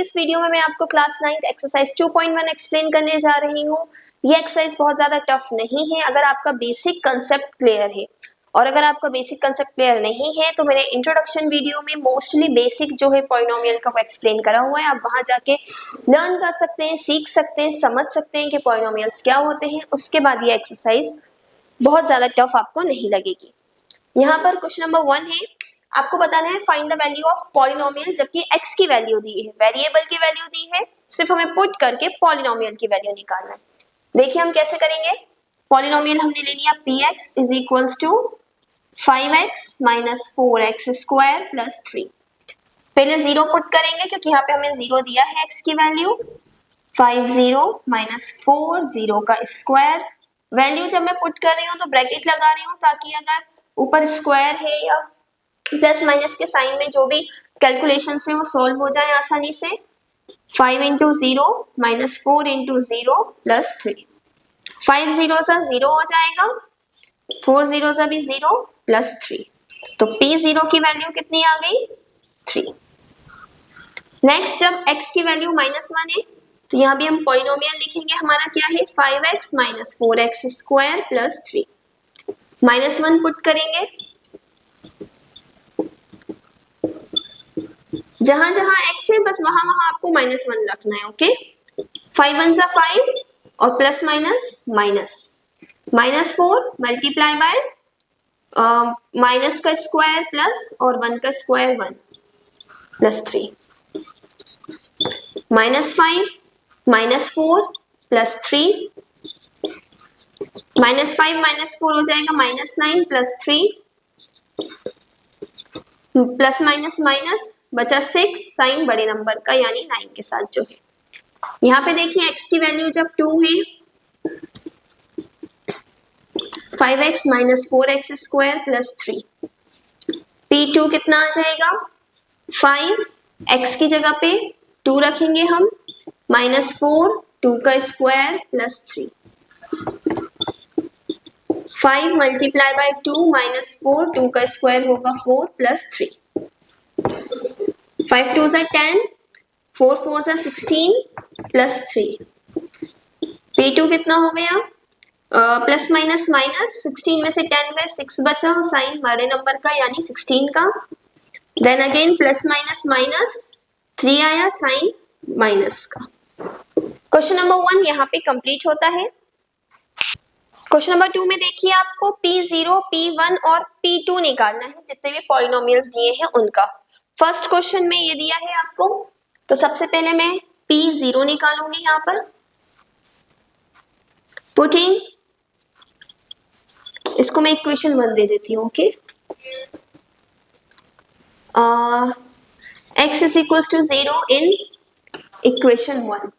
इस वीडियो में मैं आपको क्लास 9th एक्सरसाइज 2.1 एक्सप्लेन करने जा रही हूँ। ये एक्सरसाइज बहुत ज्यादा टफ नहीं है अगर आपका बेसिक कंसेप्ट क्लियर है, और अगर आपका बेसिक कंसेप्ट क्लियर नहीं है तो मेरे इंट्रोडक्शन वीडियो में मोस्टली बेसिक जो है पॉलिनोमियल का वो एक्सप्लेन करा हुआ है। आप वहां जाके लर्न कर सकते हैं, सीख सकते हैं, समझ सकते हैं कि पॉलिनोमियल्स क्या होते हैं। उसके बाद ये एक्सरसाइज बहुत ज्यादा टफ आपको नहीं लगेगी। यहाँ पर क्वेश्चन नंबर 1 है, आपको बताना है find the value of polynomial, जबकि x की वैल्यू दी है, वेरिएबल की वैल्यू दी है, सिर्फ हमें पुट करके पॉलिनोमियल की वैल्यू निकालना है। देखिए हम कैसे करेंगे। पॉलिनोमियल हमने ले लिया px is equals to 5x minus 4x square plus 3। पहले 0 पुट करेंगे क्योंकि यहाँ पे हमें 0 दिया है x की वैल्यू। 5 0 माइनस 4 0 का स्क्वायर। वैल्यू जब मैं पुट कर रही हूँ तो ब्रैकेट लगा रही हूँ ताकि अगर ऊपर स्क्वायर है या प्लस माइनस के साइन में जो भी कैलकुलेशन है वो सॉल्व हो जाए आसानी से। 5 इंटू 0 माइनस 4 इंटू 0 प्लस 3। 5 0 सा 0 हो जाएगा, 4 0 सा भी 0 प्लस 3। तो P0 की वैल्यू कितनी आ गई? 3। नेक्स्ट जब x की वैल्यू -1 है तो यहाँ भी हम पॉलिनोमियल लिखेंगे। हमारा क्या है? 5x minus 4x square plus 3। -1 put करेंगे, जहां जहां x है बस वहां वहां आपको -1 रखना है। ओके, 5 1 सा 5 और plus minus minus, -4 multiply by minus का स्क्वायर प्लस और 1 का स्क्वायर 1 प्लस 3। -5 -4 प्लस 3, -5 -4 हो जाएगा -9 प्लस 3 प्लस माइनस माइनस बचा 6 साइन बड़े नंबर का यानी 9 के साथ जो है। यहाँ पे देखिए x की वैल्यू जब 2 है, 5x minus 4x square plus 3। P2 कितना आ जाएगा? 5 x की जगह पे 2 रखेंगे हम, -4 2 का स्क्वायर प्लस 3। 5 मल्टीप्लाई बाय 2 -4 2 का स्क्वायर होगा 4 प्लस 3। 5 2 सा 10, 4 4 सा 16 प्लस 3। P2 कितना हो गया? प्लस माइनस माइनस, 16 में से 10 में 6 बचा और साइन बड़े नंबर का यानी 16 का। Then again plus minus minus 3 आया साइन माइनस का। क्वेश्चन नंबर 1 यहाँ पे कंप्लीट होता है। क्वेश्चन नंबर 2 में देखिए आपको P0, P1 और P2 निकालना है, जितने भी पॉलिनोमियल्स दिए हैं उनका। फर्स्ट क्वेश्चन में ये दिया है आपको, तो सबसे पहले मैं P0 निकालूंगी। यहाँ पर पुटिंग, इसको मैं इक्वेशन 1 दे देती हूँ। Okay, x is equals to 0 in equation 1,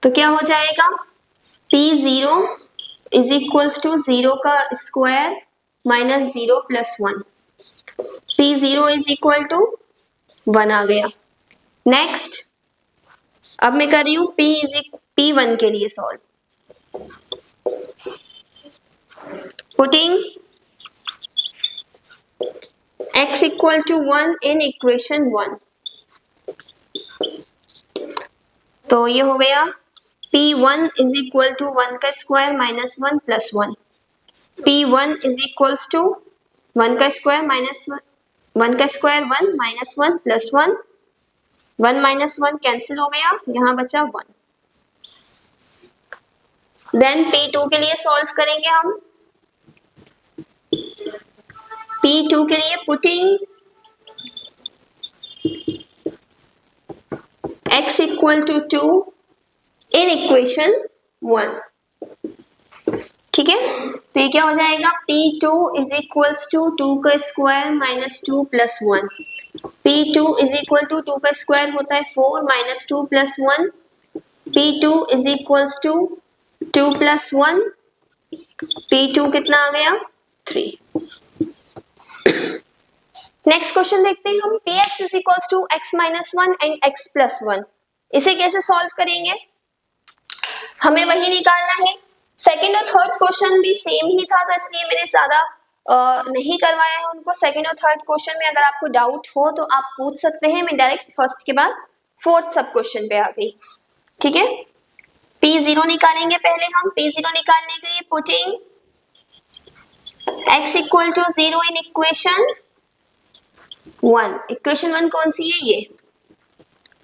तो क्या हो जाएगा? P0 इज इक्वल्स टू 0 का square minus 0 plus 1। P0 is equal to 1 आ गया। नेक्स्ट अब मैं कर रही हूँ P1 के लिए solve. Putting x equal to 1 in equation 1, तो ये हो गया P1 इज इक्वल टू 1 का square minus 1 plus 1। P1 is equals to 1 का स्क्वायर माइनस 1 का square 1 minus 1 plus 1, 1 minus 1 cancel हो गया, यहाँ बचा 1। देन P2 के लिए सॉल्व करेंगे हम। P2 के लिए putting x equal to 2 in equation 1, ठीक है। तो ये क्या हो जाएगा? P2 इज इक्वल्स टू 2 का square minus 2 plus 1। P2 is equal to 2 का स्क्वायर होता है 4 minus 2 plus 1। P2 is equals to 2 plus 1। P2 कितना आ गया? 3। नेक्स्ट क्वेश्चन देखते हैं हम। Px is equals to x minus 1 and x plus 1, इसे कैसे सॉल्व करेंगे? हमें वही निकालना है। सेकेंड और थर्ड क्वेश्चन भी सेम ही था, तो इसलिए मैंने ज्यादा नहीं करवाया है उनको सेकंड और थर्ड क्वेश्चन में अगर आपको डाउट हो तो आप पूछ सकते हैं। मैं डायरेक्ट फर्स्ट के बाद फोर्थ सब क्वेश्चन पे आ गई। ठीक है, P0 निकालेंगे पहले हम। P0 निकालने के लिए putting x equal to 0 in equation 1। Equation 1 कौन सी है? ये।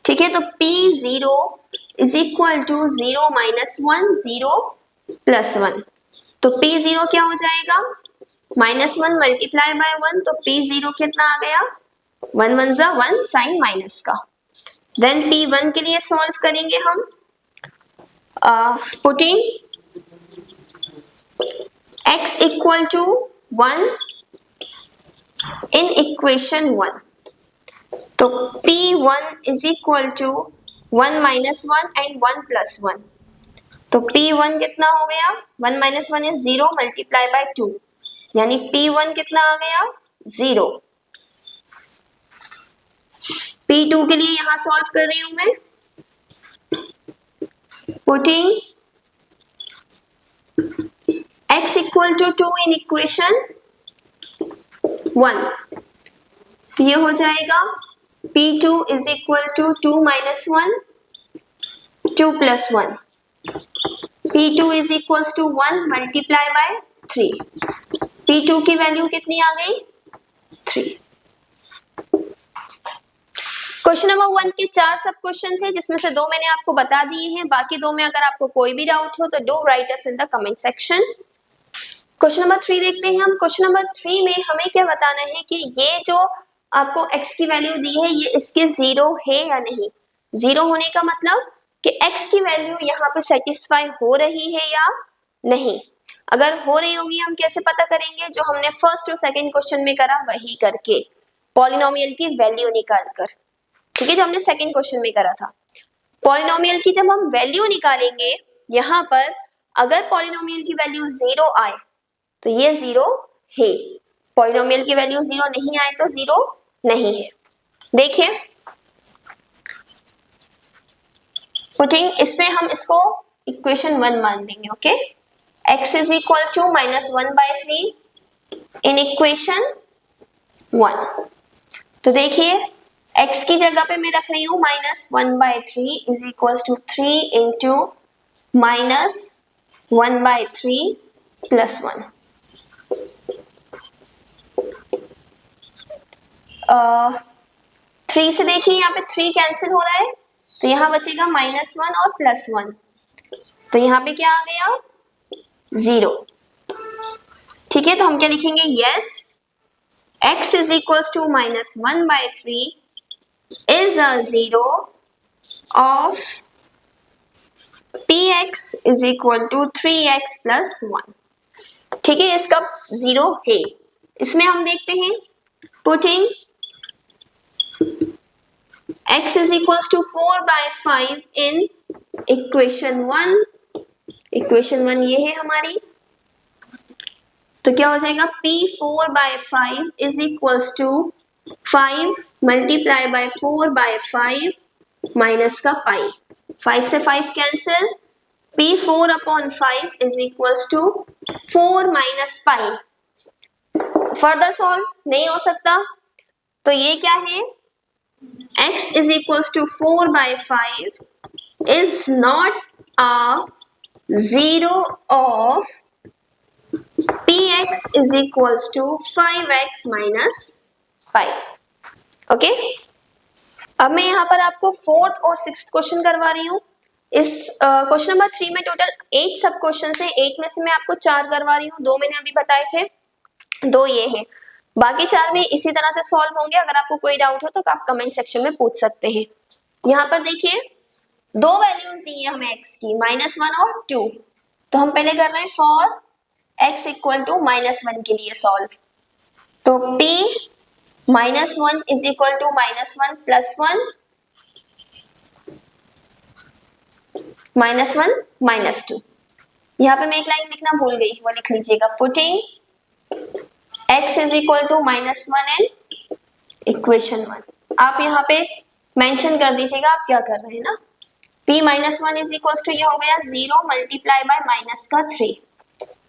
ठीक है, तो P0 is equal to 0 minus 1, 0 plus 1। तो P0 क्या हो जाएगा? -1 मल्टीप्लाई बाय 1, तो P0 कितना आ गया? 1 1 जा 1 साइन माइनस का। देन P1 के लिए सॉल्व करेंगे हम। Putting x equal to 1 in equation 1, तो P1 is equal to 1 minus 1 and 1 plus 1। तो P1 कितना हो गया? 1 माइनस 1 इज 0 मल्टीप्लाई बाय 2, यानी P1 कितना आ गया? 0। P2 के लिए यहां सॉल्व कर रही हूं मैं। Putting x equal to 2 in equation 1, तो ये हो जाएगा P2 is equal to 2 minus 1, 2 plus 1। P2 is equal to 1 multiply by 3। P2 की वैल्यू कितनी आ गई? 3। क्वेश्चन नंबर 1 के 4 सब क्वेश्चन थे, जिसमें से 2 मैंने आपको बता दिए हैं। बाकी 2 में अगर आपको कोई भी डाउट हो तो do write us in the comment section. Question number 3 देखते हैं हम। क्वेश्चन नंबर 3 में हमें क्या बताना है कि ये जो आपको x की वैल्यू दी है ये इसके 0 है या नहीं। 0 होने का मतलब कि x की वैल्यू यहाँ पे सेटिस्फाई हो रही है या नहीं। अगर हो रही होगी हम कैसे पता करेंगे? जो हमने फर्स्ट और सेकंड क्वेश्चन में करा वही करके, पॉलिनोमियल की वैल्यू निकाल कर। ठीक है, जो हमने सेकंड क्वेश्चन में करा था। पॉलिनोमियल की जब हम वैल्यू निकालेंगे, यहाँ पर अगर पॉलिनोमियल की वैल्यू 0 आए तो ये 0 है। पॉलिनोमियल की वैल्यू 0 नहीं आए तो 0 नहीं है। देखिए पुटिंग, इसमें हम इसको इक्वेशन 1 मान देंगे। Okay, x is equal to -1/3 in equation 1। तो देखिए x की जगह पे मैं रख रही हूँ -1/3 is equal to 3 into -1/3 plus 1। 3 से देखिए यहाँ पे 3 कैंसिल हो रहा है, तो यहाँ बचेगा -1 और +1, तो यहाँ पे क्या आ गया? 0। ठीक है, तो हम क्या लिखेंगे? Yes, x is equal to -1/3 is a 0 of px is equal to 3x plus 1। ठीक है, इसका 0 है। इसमें हम देखते हैं putting x is equals to 4/5 in equation 1। Equation 1 ये है हमारी, तो क्या हो जाएगा? P4/5 is equals to 5 multiply by 4/5 minus का पाई। 5 से 5 cancel, P4/5 is equals to 4 minus pi. Further solve नहीं हो सकता, तो ये क्या है? x is equals to 4/5 is not a 0 of px is equals to 5x minus pi. Okay, अब मैं यहाँ पर आपको फोर्थ और सिक्स्थ क्वेश्चन करवा रही हूँ। इस क्वेश्चन नंबर 3 में टोटल 8 सब क्वेश्चन है। 8 में से मैं आपको 4 करवा रही हूँ, 2 मैंने अभी बताए थे, 2 ये हैं। बाकी 4 भी इसी तरह से सॉल्व होंगे। अगर आपको कोई डाउट हो तो आप कमेंट सेक्शन में पूछ सकते हैं। यहाँ पर देखिए 2 वैल्यूज दी है हमें x की, -1 और 2। तो हम पहले कर रहे हैं फॉर x इक्वल टू -1 के लिए सॉल्व। तो p -1 is equal to -1 plus 1 -1 -2। यहाँ पे मैं एक लाइन लिखना भूल गई, वो लिख लीजिएगा। Putting x is equal to -1 in equation 1। आप यहाँ पे मेंशन कर दीजिएगा आप क्या कर रहे हैं ना। p -1 इज इक्वल टू ये हो गया 0 मल्टीप्लाई बाय माइनस का 3।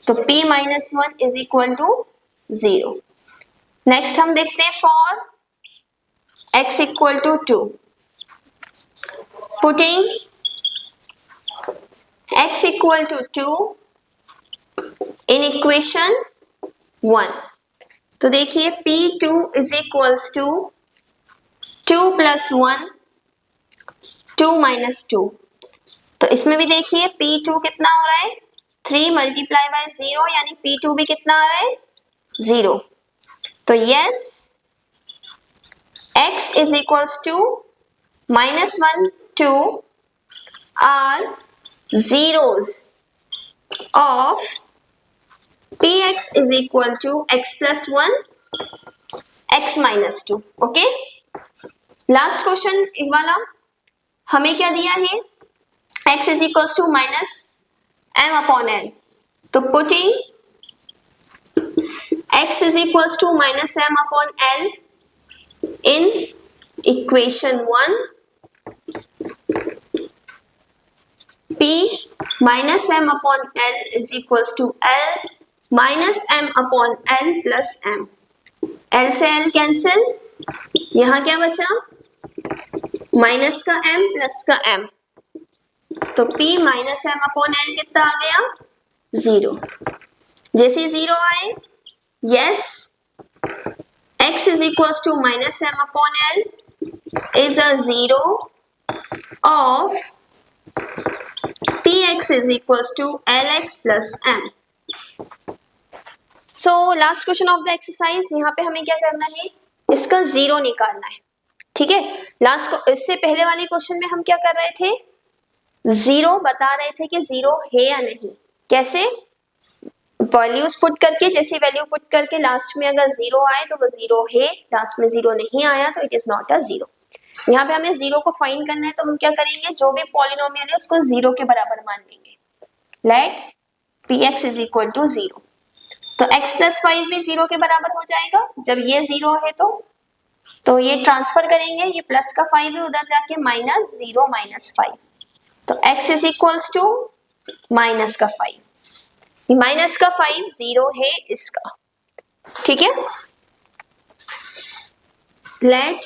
तो p -1 is equal to 0। Next हम देखते हैं for x equal to 2, putting x equal to 2 in equation 1। तो देखिए P2 is equals to 2 plus 1 2 minus 2। तो इसमें भी देखिए P2 कितना हो रहा है 3 मल्टीप्लाई बाय 0, यानी P2 भी कितना आ रहा है 0। तो yes x is equals to -1 2 are zeros of px is equal to x plus 1 x minus 2। Okay, last question वाला हमें क्या दिया है x is equals to minus m upon l। तो putting x is equals to minus m upon l in equation 1, P minus m upon l is equals to l minus m upon l plus m। l से l cancel, यहाँ क्या बचा minus का m plus का m। तो P minus m upon l कितना आ गया 0। जैसे 0 आए yes x is equals to minus m upon l is a zero of px is equals to lx plus m। So last question of the exercise, यहाँ पे हमें क्या करना है इसका 0 निकालना है। ठीक है, लास्ट इससे पहले वाले क्वेश्चन में हम क्या कर रहे थे 0 बता रहे थे कि 0 है या नहीं, कैसे वैल्यूज पुट करके, जैसे वैल्यू पुट करके लास्ट में अगर 0 आए तो वो 0 है, लास्ट में 0 नहीं आया तो इट इज नॉट अ 0। यहाँ पे हमें 0 को फाइंड करना है, तो हम क्या करेंगे जो भी पॉलिनोमियल है उसको 0 के बराबर मान लेंगे। Let px is equal to 0। तो x प्लस 5 भी 0 के बराबर हो जाएगा। जब ये 0 है तो ये ट्रांसफर करेंगे, ये प्लस का 5 है उधर जाके माइनस 0 माइनस 5। तो x is equals to minus का 5, माइनस का 5 0 है इसका। ठीक है, लेट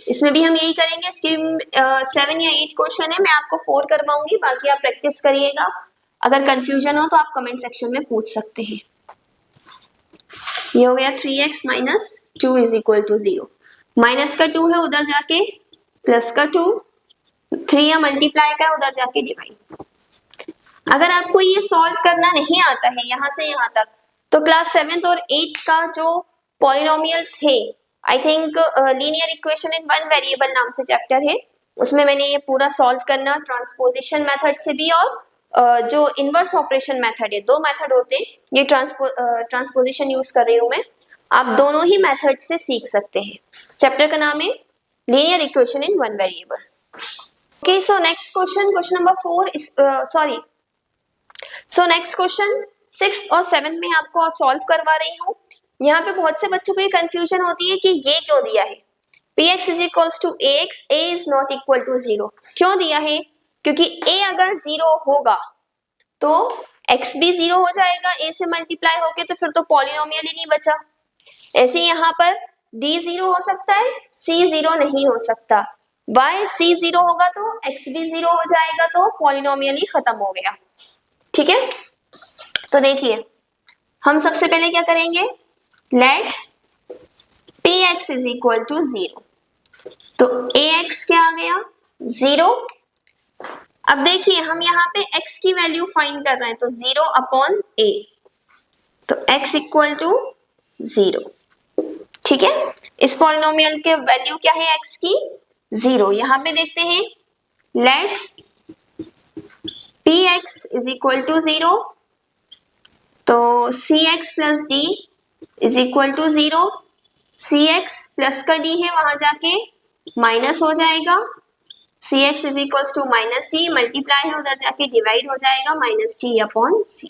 इसमें भी हम यही करेंगे। इसके 7 या 8 क्वेश्चन है, मैं आपको 4 करवाऊंगी, बाकी आप प्रैक्टिस करिएगा। अगर कंफ्यूजन हो तो आप कमेंट सेक्शन में पूछ सकते हैं। ये हो गया 3x minus 2 is equal to 0। Minus का 2 है उधर जाके प्लस का 2, 3 या मल्टीप्लाई का उधर जाके डिवाइड। अगर आपको ये सॉल्व करना नहीं आता है यहाँ से यहाँ तक, तो क्लास 7th और 8th का जो पॉलिनोमियल्स है, I think linear equation in one variable नाम से चैप्टर है, उसमें मैंने ये पूरा सॉल्व करना ट्रांसपोजिशन मेथड से भी और जो इनवर्स ऑपरेशन मेथड है, 2 मेथड होते हैं, ये ट्रांसपोजिशन यूज कर रही हूँ मैं, आप दोनों ही मेथड से सीख सकते हैं। चैप्टर का नाम है linear equation in one variable. Okay, so next question, question number 4 is so next question 6th और 7th में आपको सॉल्व करवा रही हूँ। यहाँ पे बहुत से बच्चों को ये कंफ्यूजन होती है कि ये क्यों दिया है px is equals to ax, a is not equal to 0। क्यों दिया है? क्योंकि a अगर 0 होगा तो x भी 0 हो जाएगा a से मल्टीप्लाई होके, तो फिर तो पॉलिनोमियल ही नहीं बचा। ऐसे यहाँ पर d 0 हो सकता है, c 0 नहीं हो सकता। y c 0 होगा तो x भी 0 हो जाएगा, तो पॉलिनोमियल ही खत्म हो गया। ठीक है, तो देखिए हम सबसे पहले क्या करेंगे, let px is equal to 0। तो ax क्या आ गया 0। अब देखिए हम यहाँ पे x की वैल्यू फाइंड कर रहे हैं, तो 0 अपॉन a, तो x इक्वल टू 0। ठीक है, इस पॉलिनोमियल के वैल्यू क्या है x की 0। यहाँ पे देखते हैं let px is equal to 0, तो cx plus d is equal to 0। cx plus का d है, वहां जाके माइनस हो जाएगा, cx is equal to minus D, multiply है उधर जाके डिवाइड हो जाएगा, minus D upon C.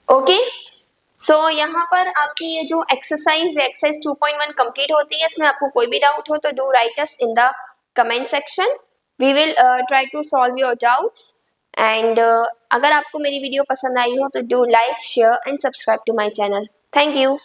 Okay, so यहाँ पर आपकी ये जो एक्सरसाइज है, एक्सरसाइज 2.1 कंप्लीट होती है। इसमें आपको कोई भी डाउट हो तो do write us in the comment section, we will try to solve your doubts and अगर आपको मेरी वीडियो पसंद आई हो तो do like, share and subscribe to my channel. Thank you.